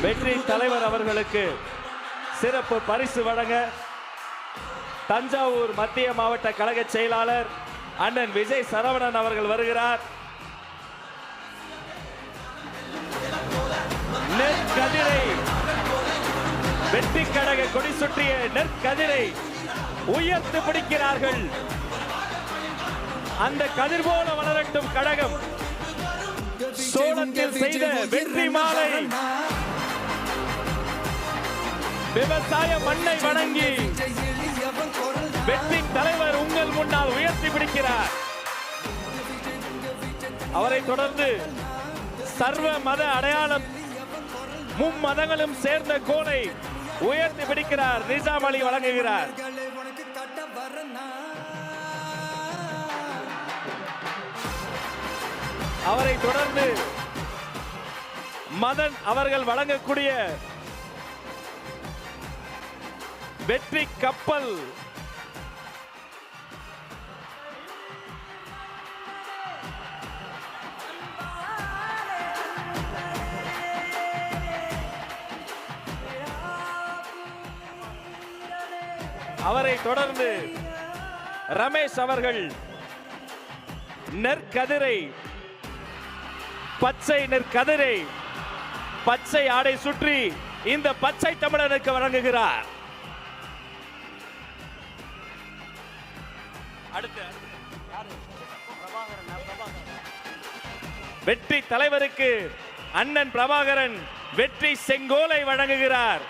வெற்றி தலைவர் அவர்களுக்கு சிறப்பு பரிசு வழங்க தஞ்சாவூர் மத்திய மாவட்ட கழக செயலாளர் அண்ணன் விஜய் சரவணன் அவர்கள் வருகிறார். நெற்கதிரை வெற்றி கழக கொடி சுற்றிய நெற்கதிரை உயர்த்து பிடிக்கிறார்கள். அந்த கதிர் போல வளரட்டும் கழகம். சோளத்தில் செய்த வெற்றி மாலை விவசாய மண்ணை வணங்கி வெற்றி தலைவர் உங்கள் முன்னால் உயர்த்தி பிடிக்கிறார். அவரை தொடர்ந்து சர்வ மத அடையாளம் மும்மதங்களும் சேர்ந்த கோலை உயர்த்தி பிடிக்கிறார். நிஜாம் அலி வழங்குகிறார். அவரை தொடர்ந்து மதன் அவர்கள் வழங்கக்கூடிய வெற்றி கப்பல் அவரை தொடர்ந்து ரமேஷ் அவர்கள் நெற்கதிரை பச்சை நெற்கதிரை பச்சை ஆடை சுற்றி இந்த பச்சை தமிழனுக்கு வழங்குகிறார். வெற்றி தலைவருக்கு அண்ணன் பிரபாகரன் வெற்றி செங்கோலை வழங்குகிறார்.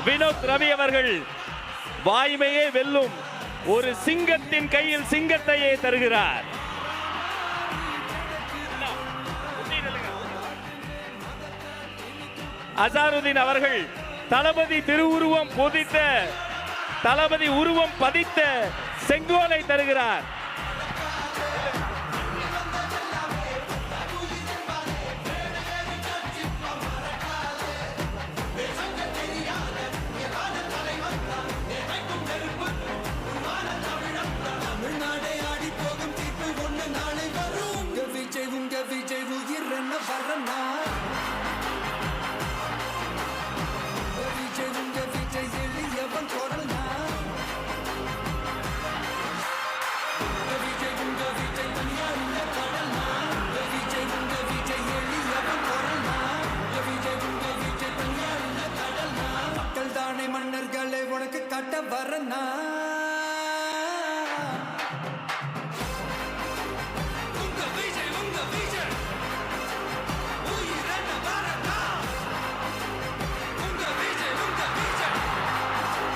வினோத் ரவி அவர்கள் வாய்மையே வெல்லும் ஒரு சிங்கத்தின் கையில் சிங்கத்தையே தருகிறார். அசாருதீன் அவர்கள் தளபதி திருவுருவம் பொதித்த தளபதி உருவம் பதித்த செங்கோலை தருகிறார். மன்னர்களை உனக்கு கட்ட வரனா